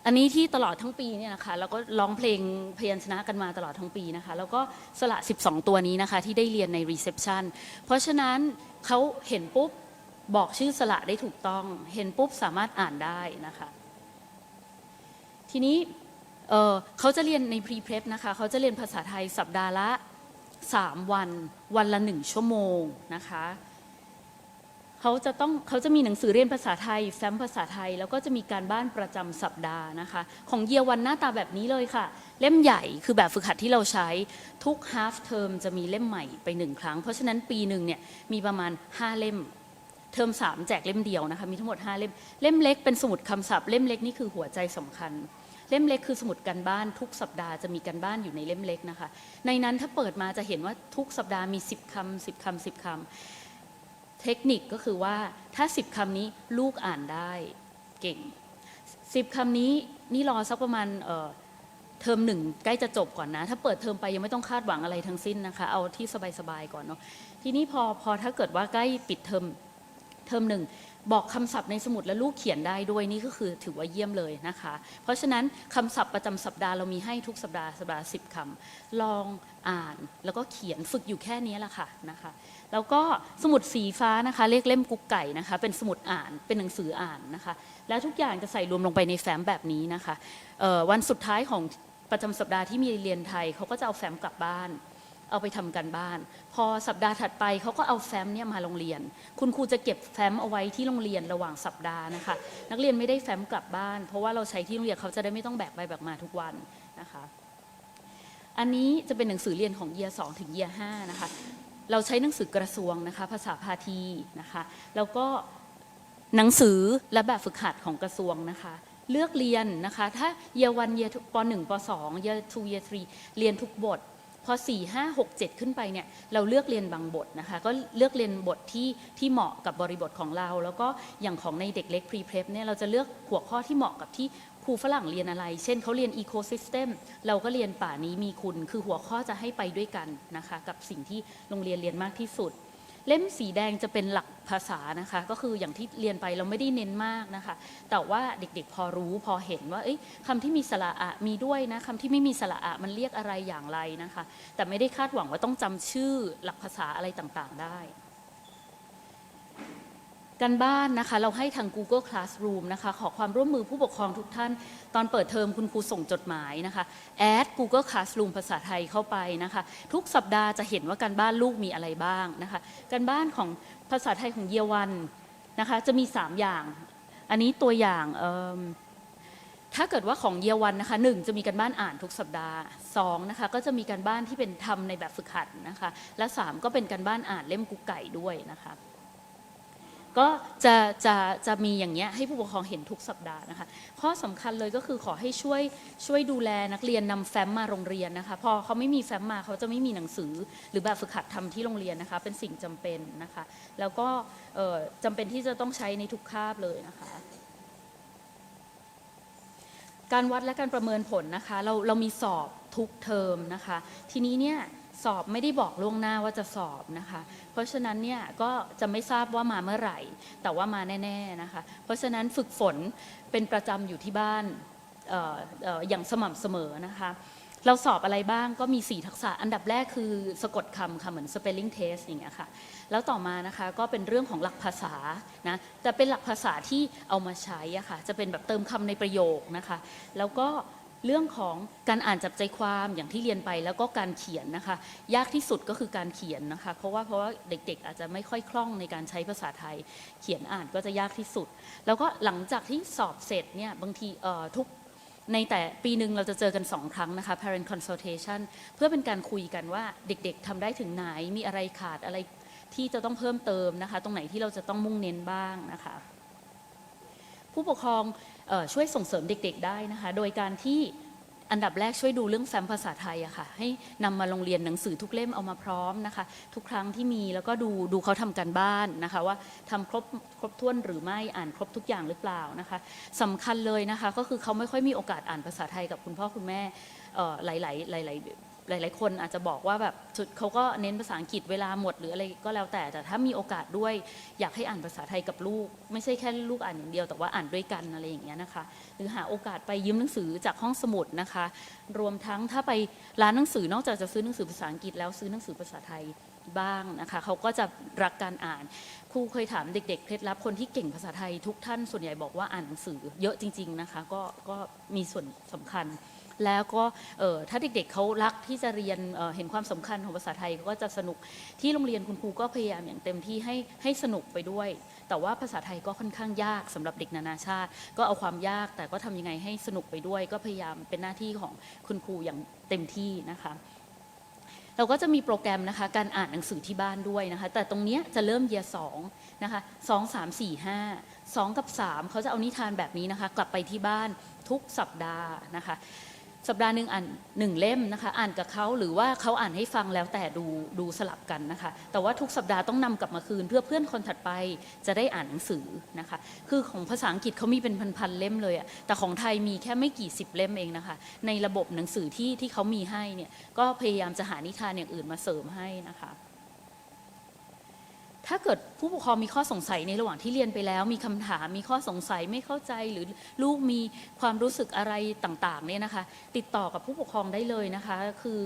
อันนี้ที่ตลอดทั้งปีเนี่ยนะคะแล้วก็ร้องเพลงพยัญชนะกันมาตลอดทั้งปีนะคะแล้วก็สระ12ตัวนี้นะคะที่ได้เรียนใน reception เพราะฉะนั้นเขาเห็นปุ๊บบอกชื่อสระได้ถูกต้องเห็นปุ๊บสามารถอ่านได้นะคะทีนี้เขาจะเรียนใน Pre-Prep นะคะเขาจะเรียนภาษาไทยสัปดาห์ละ3วันละ1ชั่วโมงนะคะเขาจะมีหนังสือเรียนภาษาไทยแฟ้มภาษาไทยแล้วก็จะมีการบ้านประจำสัปดาห์นะคะของYear 1หน้าตาแบบนี้เลยค่ะเล่มใหญ่คือแบบฝึกหัดที่เราใช้ทุก half term จะมีเล่มใหม่ไป1ครั้งเพราะฉะนั้นปีหนึ่งเนี่ยมีประมาณ5เล่ม เทอม3แจกเล่มเดียวนะคะมีทั้งหมด5เล่มเล่มเล็กเป็นสมุดคำศัพท์เล่มเล็กนี่คือหัวใจสำคัญเล่มเล็กคือสมุดการบ้านทุกสัปดาห์จะมีการบ้านอยู่ในเล่มเล็กนะคะในนั้นถ้าเปิดมาจะเห็นว่าทุกสัปดาห์มี10 คำ 10 คำ 10 คำเทคนิคก็คือว่าถ้า10 คำนี้ลูกอ่านได้เก่ง10 คำนี้นี่รอสักประมาณเทอม1ใกล้จะจบก่อนนะถ้าเปิดเทอมไปยังไม่ต้องคาดหวังอะไรทั้งสิ้นนะคะเอาที่สบายๆก่อนเนาะทีนี้พอถ้าเกิดว่าใกล้ปิดเทอม1บอกคำศัพท์ในสมุดแล้วลูกเขียนได้ด้วยนี่ก็คือถือว่าเยี่ยมเลยนะคะเพราะฉะนั้นคำศัพท์ประจำสัปดาห์เรามีให้ทุกสัปดาห์10 คำลองอ่านแล้วก็เขียนฝึกอยู่แค่นี้แหละค่ะนะคะแล้วก็สมุดสีฟ้านะคะเรียกเล่มกุ๊กไก่นะคะเป็นสมุดอ่านเป็นหนังสืออ่านนะคะแล้วทุกอย่างจะใส่รวมลงไปในแฟ้มแบบนี้นะคะวันสุดท้ายของประจำสัปดาห์ที่มีเรียนไทยเขาก็จะเอาแฟ้มกลับบ้านเอาไปทำกันบ้านพอสัปดาห์ถัดไปเขาก็เอาแฟ้มเนี่ยมาโรงเรียนคุณครูจะเก็บแฟ้มเอาไว้ที่โรงเรียนระหว่างสัปดาห์นะคะนักเรียนไม่ได้แฟ้มกลับบ้านเพราะว่าเราใช้ที่โรงเรียนเขาจะได้ไม่ต้องแบกไปแบกมาทุกวันนะคะอันนี้จะเป็นหนังสือเรียนของ Year 2 ถึง Year 5นะคะเราใช้หนังสือกระทรวงนะคะภาษาพาทีนะคะแล้วก็หนังสือและแบบฝึกหัดของกระทรวงนะคะเลือกเรียนนะคะถ้า Year 1 Year ป .1 ป .2 Year 2 Year 3เรียนทุกบทพอ4 5 6 7ขึ้นไปเนี่ยเราเลือกเรียนบางบทนะคะก็เลือกเรียนบทที่เหมาะกับบริบทของเราแล้วก็อย่างของในเด็กเล็ก Pre-Prep เนี่ยเราจะเลือกหัวข้อที่เหมาะกับที่ครูฝรั่งเรียนอะไรเช่นเขาเรียน Ecosystem เราก็เรียนป่านี้มีคุณคือหัวข้อจะให้ไปด้วยกันนะคะกับสิ่งที่โรงเรียนเรียนมากที่สุดเล่มสีแดงจะเป็นหลักภาษานะคะก็คืออย่างที่เรียนไปเราไม่ได้เน้นมากนะคะแต่ว่าเด็กๆพอรู้พอเห็นว่าคำที่มีสระอะมีด้วยนะคำที่ไม่มีสระอะมันเรียกอะไรอย่างไรนะคะแต่ไม่ได้คาดหวังว่าต้องจำชื่อหลักภาษาอะไรต่างๆได้การบ้านนะคะเราให้ทาง Google Classroom นะคะขอความร่วมมือผู้ปกครองทุกท่านตอนเปิดเทอมคุณครูส่งจดหมายนะคะแอด Google Classroom ภาษาไทยเข้าไปนะคะทุกสัปดาห์จะเห็นว่าการบ้านลูกมีอะไรบ้างนะคะการบ้านของภาษาไทยของ Year 1นะคะจะมี3อย่างอันนี้ตัวอย่างถ้าเกิดว่าของ Year 1นะคะ1จะมีการบ้านอ่านทุกสัปดาห์2นะคะก็จะมีการบ้านที่เป็นทำในแบบฝึกหัดนะคะและ3ก็เป็นการบ้านอ่านเล่มกุ๊กไก่ด้วยนะคะก็จะมีอย่างเงี้ยให้ผู้ปกครองเห็นทุกสัปดาห์นะคะข้อสำคัญเลยก็คือขอให้ช่วยดูแลนักเรียนนำแฟ้มมาโรงเรียนนะคะพอเขาไม่มีแฟ้มมาเขาจะไม่มีหนังสือหรือแบบฝึกหัดทำที่โรงเรียนนะคะเป็นสิ่งจำเป็นนะคะแล้วก็จำเป็นที่จะต้องใช้ในทุกคาบเลยนะคะการวัดและการประเมินผลนะคะเรามีสอบทุกเทอมนะคะทีนี้เนี่ยสอบไม่ได้บอกล่วงหน้าว่าจะสอบนะคะเพราะฉะนั้นเนี่ยก็จะไม่ทราบว่ามาเมื่อไหร่แต่ว่ามาแน่ๆนะคะเพราะฉะนั้นฝึกฝนเป็นประจำอยู่ที่บ้านอย่างสม่ำเสมอนะคะเราสอบอะไรบ้างก็มี4ทักษะอันดับแรกคือสะกดคำค่ะเหมือน spelling test อย่างเงี้ยค่ะแล้วต่อมานะคะก็เป็นเรื่องของหลักภาษานะแต่เป็นหลักภาษาที่เอามาใช้อะค่ะจะเป็นแบบเติมคำในประโยคนะคะแล้วก็เรื่องของการอ่านจับใจความอย่างที่เรียนไปแล้วก็การเขียนนะคะยากที่สุดก็คือการเขียนนะคะเพราะว่าเด็กๆอาจจะไม่ค่อยคล่องในการใช้ภาษาไทยเขียนอ่านก็จะยากที่สุดแล้วก็หลังจากที่สอบเสร็จเนี่ยบางทีทุกในแต่ปีหนึ่งเราจะเจอกัน2 ครั้งนะคะ parent consultation เพื่อเป็นการคุยกันว่าเด็กๆทำได้ถึงไหนมีอะไรขาดอะไรที่จะต้องเพิ่มเติมนะคะตรงไหนที่เราจะต้องมุ่งเน้นบ้างนะคะผู้ปกครองช่วยส่งเสริมเด็กๆได้นะคะโดยการที่อันดับแรกช่วยดูเรื่องแฟ้มภาษาไทยอะค่ะให้นำมาโรงเรียนหนังสือทุกเล่มเอามาพร้อมนะคะทุกครั้งที่มีแล้วก็ดูเขาทำการบ้านนะคะว่าทำครบถ้วนหรือไม่อ่านครบทุกอย่างหรือเปล่านะคะสำคัญเลยนะคะก็คือเขาไม่ค่อยมีโอกาสอ่านภาษาไทยกับคุณพ่อคุณแม่หลายคนอาจจะบอกว่าแบบเขาก็เน้นภาษาอังกฤษเวลาหมดหรืออะไรก็แล้วแต่ถ้ามีโอกาสด้วยอยากให้อ่านภาษาไทยกับลูกไม่ใช่แค่ลูกอ่านอย่างเดียวแต่ว่าอ่านด้วยกันอะไรอย่างเงี้ยนะคะหรือหาโอกาสไปยืมหนังสือจากห้องสมุดนะคะรวมทั้งถ้าไปร้านหนังสือนอกจากจะซื้อหนังสือภาษาอังกฤษแล้วซื้อหนังสือภาษาไทยบ้างนะคะเขาก็จะรักการอ่านครูเคยถามเด็กๆเคล็ดลับคนที่เก่งภาษาไทยทุกท่านส่วนใหญ่บอกว่าอ่านหนังสือเยอะจริงๆนะคะก็มีส่วนสำคัญแล้วก็ถ้าเด็กๆเขารักที่จะเรียนเห็นความสำคัญของภาษาไทยก็จะสนุกที่โรงเรียนคุณครูก็พยายามอย่างเต็มที่ให้สนุกไปด้วยแต่ว่าภาษาไทยก็ค่อนข้างยากสำหรับเด็กนานาชาติก็เอาความยากแต่ก็ทำยังไงให้สนุกไปด้วยก็พยายามเป็นหน้าที่ของคุณครูอย่างเต็มที่นะคะ เราก็จะมีโปรแกรมนะคะการอ่านหนังสือที่บ้านด้วยนะคะแต่ตรงเนี้ยจะเริ่มเยียร์2นะคะ2 3 4 5 2กับ3เขาจะเอานิทานแบบนี้นะคะกลับไปที่บ้านทุกสัปดาห์นะคะสัปดาห์หนึ่งอ่าน1เล่มนะคะอ่านกับเขาหรือว่าเขาอ่านให้ฟังแล้วแต่ดูสลับกันนะคะแต่ว่าทุกสัปดาห์ต้องนำกลับมาคืนเพื่อเพื่อนคนถัดไปจะได้อ่านหนังสือนะคะคือของภาษาอังกฤษเขามีเป็นพันๆเล่มเลยอะแต่ของไทยมีแค่ไม่กี่10เล่มเองนะคะในระบบหนังสือที่เขามีให้เนี่ยก็พยายามจะหานิทานอย่างอื่นมาเสริมให้นะคะถ้าเกิดผู้ปกครองมีข้อสงสัยในระหว่างที่เรียนไปแล้วมีคำถามมีข้อสงสัยไม่เข้าใจหรือลูกมีความรู้สึกอะไรต่างๆเนี่ยนะคะติดต่อกับผู้ปกครองได้เลยนะคะคือ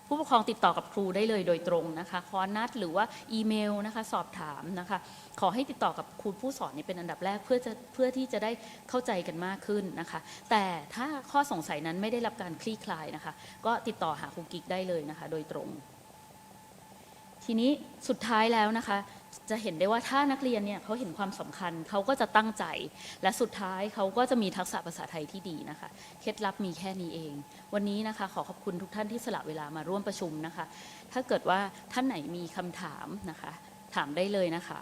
ผู้ปกครองติดต่อกับครูได้เลยโดยตรงนะคะขอนัดหรือว่าอีเมลนะคะสอบถามนะคะขอให้ติดต่อกับครูผู้สอนนี่เป็นอันดับแรกเพื่อที่จะได้เข้าใจกันมากขึ้นนะคะแต่ถ้าข้อสงสัยนั้นไม่ได้รับการคลี่คลายนะคะก็ติดต่อหาครูกิ๊กได้เลยนะคะโดยตรงทีนี้สุดท้ายแล้วนะคะจะเห็นได้ว่าถ้านักเรียนเนี่ยเขาเห็นความสำคัญเขาก็จะตั้งใจและสุดท้ายเขาก็จะมีทักษะภาษาไทยที่ดีนะคะเคล็ดลับมีแค่นี้เองวันนี้นะคะขอบคุณทุกท่านที่สละเวลามาร่วมประชุมนะคะถ้าเกิดว่าท่านไหนมีคำถามนะคะถามได้เลยนะคะ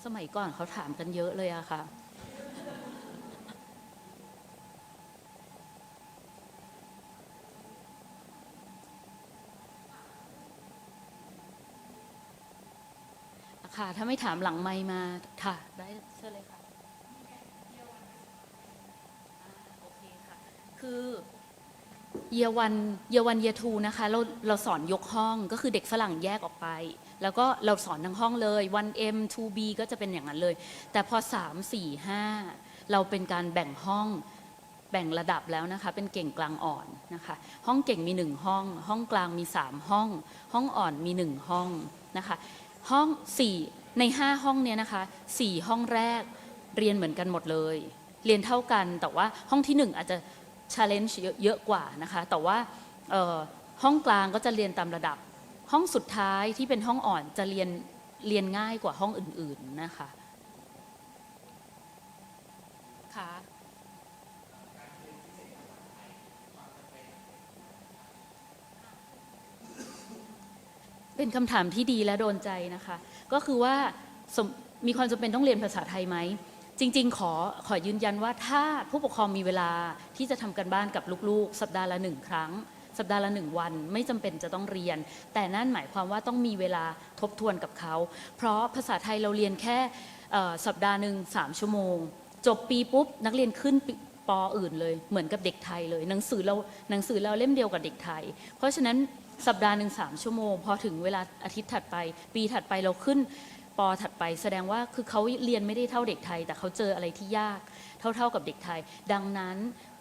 สมัยก่อนเขาถามกันเยอะเลยอะค่ะค่ะถ้าไม่ถามหลังไมค์มาค่ะได้เชิญเลยค่ะโอเคค่ะคือเยียวันเยียทูนะคะเราสอนยกห้องก็คือเด็กฝรั่งแยกออกไปแล้วก็เราสอนทั้งห้องเลย 1M 2B ก็จะเป็นอย่างนั้นเลยแต่พอ3 4 5เราเป็นการแบ่งห้องแบ่งระดับแล้วนะคะเป็นเก่งกลางอ่อนนะคะห้องเก่งมี1ห้องห้องกลางมี3ห้องห้องอ่อนมี1ห้องนะคะห้อง4ใน5ห้องเนี่ยนะคะ4ห้องแรกเรียนเหมือนกันหมดเลยเรียนเท่ากันแต่ว่าห้องที่1อาจจะ challenge เยอะกว่านะคะแต่ว่าห้องกลางก็จะเรียนตามระดับห้องสุดท้ายที่เป็นห้องอ่อนจะเรียนง่ายกว่าห้องอื่นๆนะคะค่ะเป็นคำถามที่ดีและโดนใจนะคะก็คือว่ามีความจำเป็นต้องเรียนภาษาไทยไหมจริงๆขอยืนยันว่าถ้าผู้ปกครองมีเวลาที่จะทำกันบ้านกับลูกๆสัปดาห์ละ1 ครั้งสัปดาห์ละ1 วันไม่จำเป็นจะต้องเรียนแต่นั่นหมายความว่าต้องมีเวลาทบทวนกับเขาเพราะภาษาไทยเราเรียนแค่สัปดาห์หนึ่ง3 ชั่วโมงจบปีปุ๊บนักเรียนขึ้นป.อื่นเลยเหมือนกับเด็กไทยเลยหนังสือเราเล่มเดียวกับเด็กไทยเพราะฉะนั้นสัปดาห์หนึ่ง3 ชั่วโมงพอถึงเวลาอาทิตย์ถัดไปปีถัดไปเราขึ้นป.ถัดไปแสดงว่าคือเขาเรียนไม่ได้เท่าเด็กไทยแต่เขาเจออะไรที่ยากเท่ากับเด็กไทยดังนั้น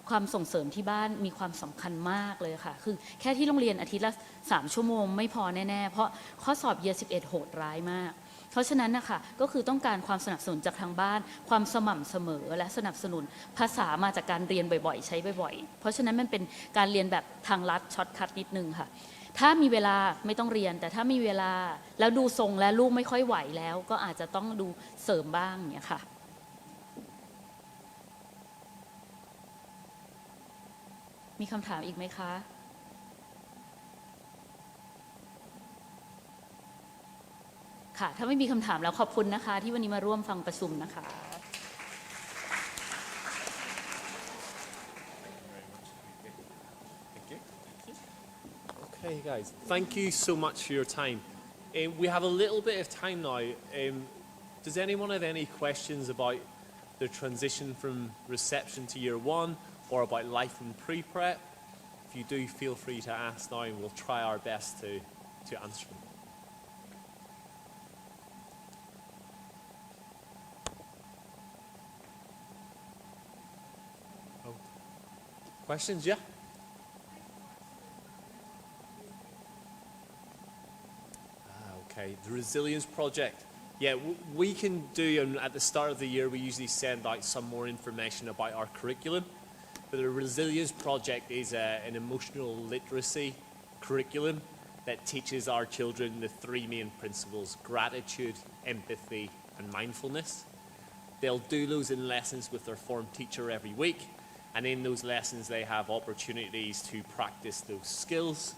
ความส่งเสริมที่บ้านมีความสำคัญมากเลยค่ะคือแค่ที่โรงเรียนอาทิตย์ละ3 ชั่วโมงไม่พอแน่ๆเพราะข้อสอบเยียร์11โหดร้ายมากเพราะฉะนั้นนะคะก็คือต้องการความสนับสนุนจากทางบ้านความสม่ำเสมอและสนับสนุนภาษามาจากการเรียนบ่อยๆใช้บ่อยๆเพราะฉะนั้นมันเป็นการเรียนแบบทางลัดช็อตคัทนิดนึงค่ะถ้ามีเวลาไม่ต้องเรียนแต่ถ้ามีเวลาแล้วดูทรงและลูกไม่ค่อยไหวแล้วก็อาจจะต้องดูเสริมบ้างเนี่ยค่ะมีคำถามอีกไหมคะค่ะถ้าไม่มีคำถามแล้วขอบคุณนะคะที่วันนี้มาร่วมฟังประชุมนะคะ Okay, guys, thank you so much for your time. We have a little bit of time now. Does anyone have any questions about the transition from reception to year one or about life in pre-prep? If you do, feel free to ask now and we'll try our best to answer them. Oh. Questions, yeah? Okay, the Resilience Project. Yeah, we can do, and at the start of the year, we usually send out some more information about our curriculum. But the Resilience Project is an emotional literacy curriculum that teaches our children the 3 main principles: gratitude, empathy, and mindfulness. They'll do those in lessons with their form teacher every week. And in those lessons, they have opportunities to practice those skills.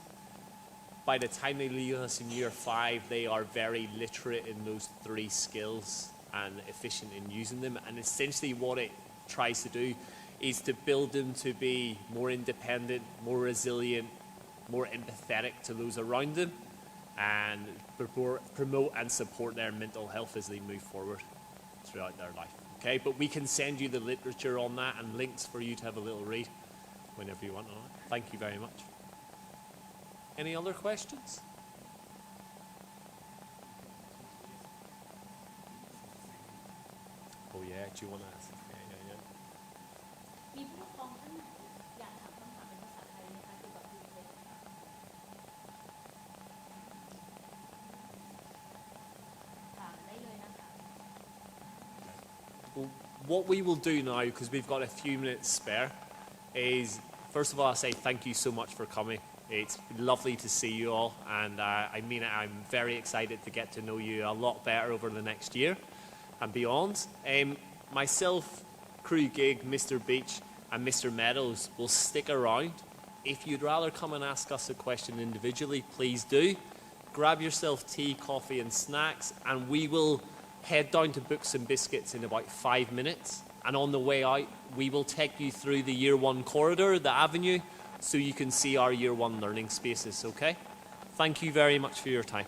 By the time they leave us in year 5, they are very literate in those 3 skills and efficient in using them. And essentially what it tries to do is to build them to be more independent, more resilient, more empathetic to those around them, and promote and support their mental health as they move forward throughout their life. Okay, but we can send you the literature on that and links for you to have a little read whenever you want on it. Thank you very much. Any other questions? Oh yeah, do you want to ask? Yeah. มีผู้ปกครองท่านไหนอยากถามคำถามเป็นภาษาไทยไหมคะเกี่ยวกับครูเล็กค่ะถามได้เลยนะคะ Well, what we will do now, because we've got a few minutes spare, is first of all, I'll say thank you so much for coming. It's lovely to see you all, and I mean it, I'm very excited to get to know you a lot better over the next year and beyond. Myself, Crew Gig, Mr. Beach, and Mr. Meadows will stick around. If you'd rather come and ask us a question individually, please do. Grab yourself tea, coffee, and snacks, and we will head down to Books and Biscuits in about 5 minutes. And on the way out, we will take you through the Year 1 corridor, the avenue, so you can see our Year 1 learning spaces, okay? Thank you very much for your time.